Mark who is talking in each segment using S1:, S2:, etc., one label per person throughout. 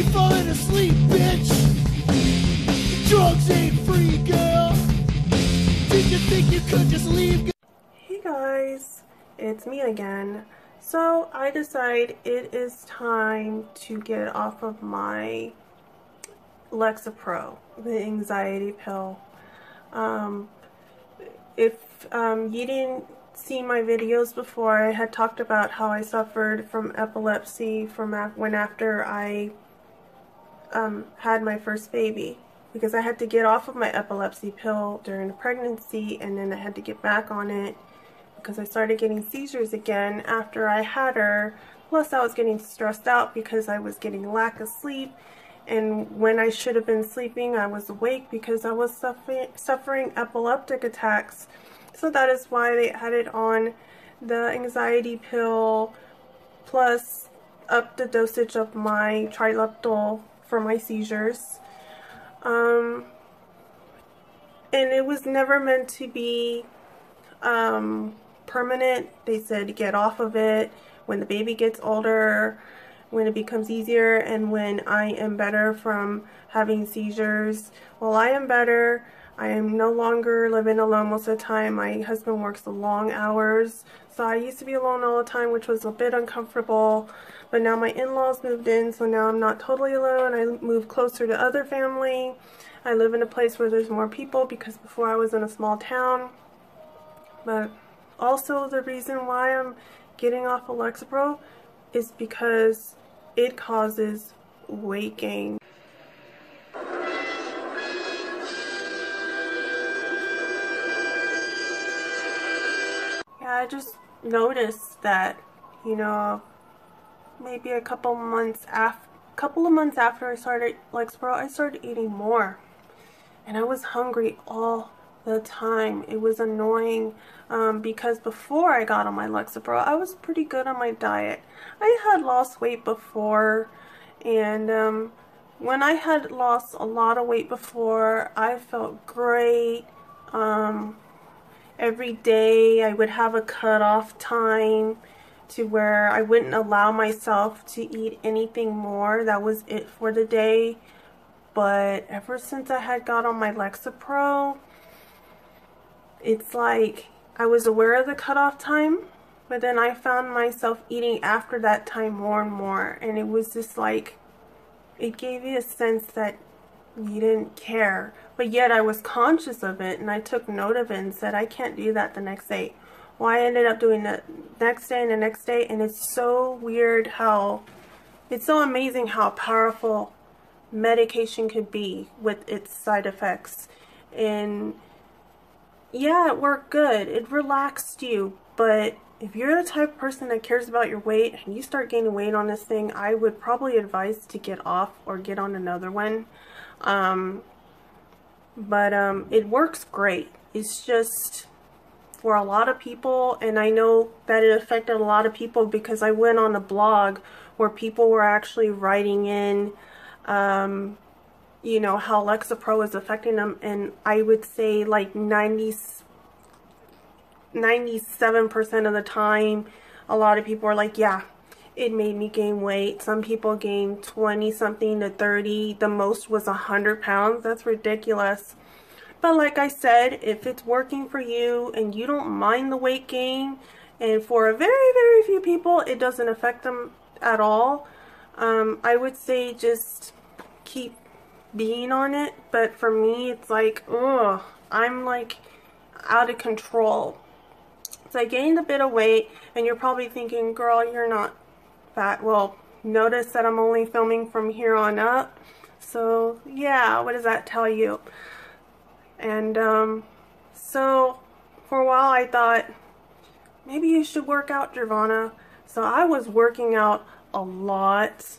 S1: ain't falling asleep, bitch. Drugs ain't free, girl. Did you think you could just leave?
S2: Hey guys, it's me again. So I decide it is time to get off of my Lexapro, the anxiety pill. If you didn't see my videos before, I had talked about how I suffered from epilepsy from after I had my first baby, because I had to get off of my epilepsy pill during the pregnancy, and then I had to get back on it because I started getting seizures again after I had her. Plus I was getting stressed out because I was getting lack of sleep, and when I should have been sleeping I was awake because I was suffering epileptic attacks. So that is why they added on the anxiety pill plus up the dosage of my trileptal for my seizures. And it was never meant to be permanent. They said get off of it when the baby gets older, when it becomes easier, and when I am better from having seizures. Well, I am better. I am no longer living alone most of the time. My husband works the long hours, so I used to be alone all the time, which was a bit uncomfortable. But now my in-laws moved in, so now I'm not totally alone. I moved closer to other family. I live in a place where there's more people because before I was in a small town. But also the reason why I'm getting off of Lexapro is because it causes weight gain. Yeah, I just noticed that, you know, maybe a couple of months after I started Lexapro, I started eating more, and I was hungry all the time. It was annoying because before I got on my Lexapro, I was pretty good on my diet. I had lost weight before, and when I had lost a lot of weight before, I felt great. Every day I would have a cutoff time to where I wouldn't allow myself to eat anything more. That was it for the day. But ever since I had got on my Lexapro, it's like I was aware of the cutoff time, but then I found myself eating after that time more and more, and it was just like, it gave me a sense that you didn't care, but yet I was conscious of it, and I took note of it and said I can't do that the next day. Well, I ended up doing the next day and the next day, and it's so weird how, it's so amazing how powerful medication could be with its side effects. And yeah, it worked good, it relaxed you, but if you're the type of person that cares about your weight and you start gaining weight on this thing, I would probably advise to get off or get on another one. It works great. It's just for a lot of people, and I know that it affected a lot of people because I went on a blog where people were actually writing in, you know, how Lexapro is affecting them, and I would say like 97% of the time, a lot of people are like, yeah, it made me gain weight. Some people gained 20 something to 30. The most was 100 pounds. That's ridiculous. But like I said, if it's working for you and you don't mind the weight gain, and for a very, very few people it doesn't affect them at all, I would say just keep being on it. But for me, it's like, ugh, I'm like out of control. So I gained a bit of weight, and you're probably thinking, girl, you're not fat. Well, notice that I'm only filming from here on up. So yeah, what does that tell you? And so for a while I thought, maybe you should work out, Giovanna. So I was working out a lot.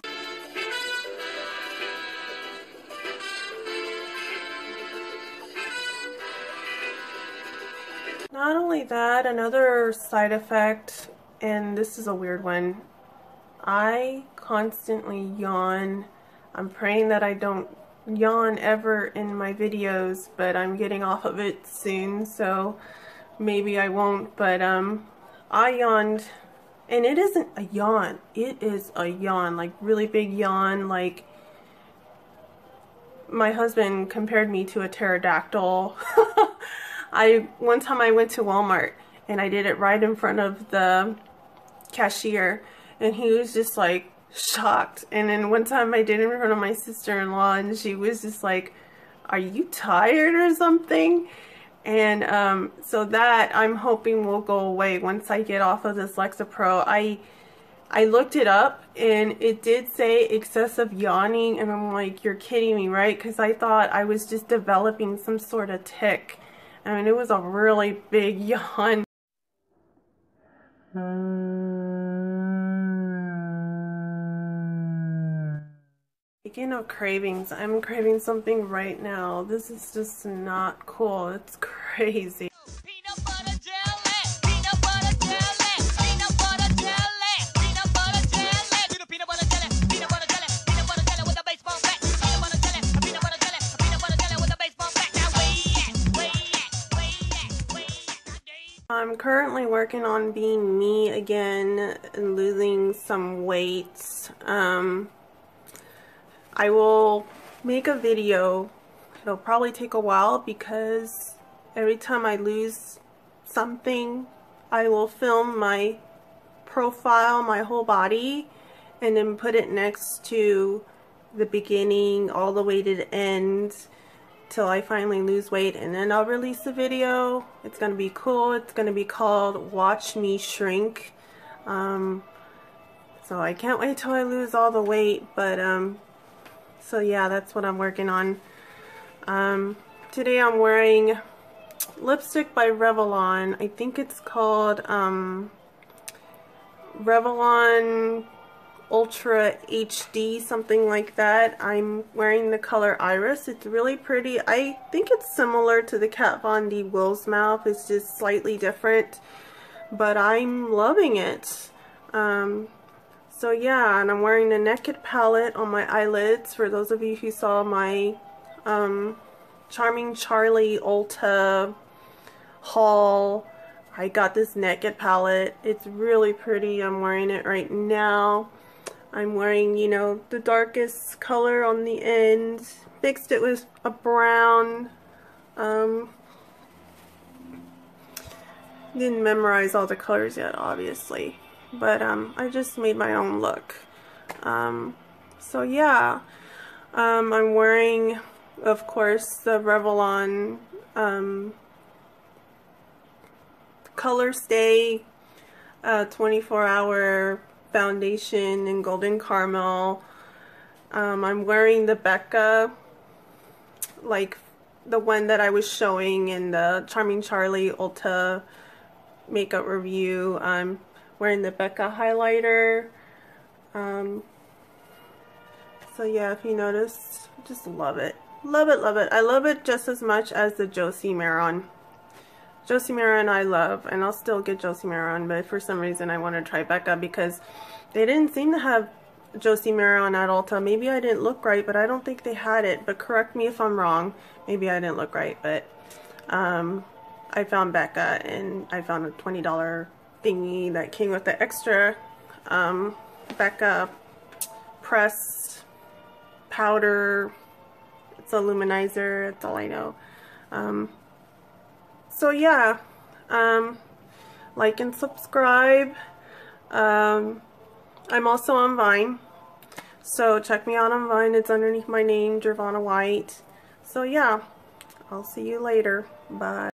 S2: Not only that, another side effect, and this is a weird one, I constantly yawn. I'm praying that I don't yawn ever in my videos, but I'm getting off of it soon, so maybe I won't. But I yawned, and it isn't a yawn, it is a yawn, like really big yawn, like my husband compared me to a pterodactyl. One time I went to Walmart and I did it right in front of the cashier, and he was just like shocked. And then one time I did it in front of my sister-in-law, and she was just like, "Are you tired or something?" And so that I'm hoping will go away once I get off of this Lexapro. I looked it up and it did say excessive yawning, and I'm like, you're kidding me, right? Because I thought I was just developing some sort of tic. I mean, it was a really big yawn. Speaking of cravings, I'm craving something right now. This is just not cool. It's crazy.
S1: Peanut butter jelly, peanut butter jelly, peanut butter jelly, peanut butter jelly. Do the peanut butter jelly, peanut butter jelly, peanut butter jelly with a baseball bat. Peanut butter jelly, peanut butter jelly, peanut butter jelly with a baseball bat. Now where you at?
S2: I'm currently working on being me again and losing some weight. I will make a video. It'll probably take a while because every time I lose something, I will film my profile, my whole body, and then put it next to the beginning all the way to the end till I finally lose weight, and then I'll release the video. It's gonna be cool. It's gonna be called Watch Me Shrink. So I can't wait till I lose all the weight, but so yeah, that's what I'm working on. Today I'm wearing lipstick by Revlon. I think it's called Revlon Ultra HD, something like that. I'm wearing the color Iris. It's really pretty. I think it's similar to the Kat Von D Will's Mouth. It's just slightly different, but I'm loving it. So yeah, and I'm wearing the Naked palette on my eyelids. For those of you who saw my Charming Charlie Ulta haul, I got this Naked palette. It's really pretty. I'm wearing it right now. I'm wearing, you know, the darkest color on the end. Mixed it with a brown. Didn't memorize all the colors yet, obviously. But I just made my own look. So yeah, I'm wearing, of course, the Revlon Color Stay 24-hour foundation in golden caramel. I'm wearing the Becca, like the one that I was showing in the Charming Charlie Ulta makeup review. I'm wearing the Becca highlighter. So yeah, if you notice, just love it. Love it, love it. I love it just as much as the Josie Maron. Josie Maron I love, and I'll still get Josie Maron, but for some reason I want to try Becca because they didn't seem to have Josie Maron at Ulta. Maybe I didn't look right, but I don't think they had it. But correct me if I'm wrong. Maybe I didn't look right, but I found Becca, and I found a $20 thingy that came with the extra Becca pressed powder. It's a luminizer. That's all I know. So yeah, like and subscribe. I'm also on Vine, so check me out on Vine. It's underneath my name, Gervonna White. So yeah, I'll see you later. Bye.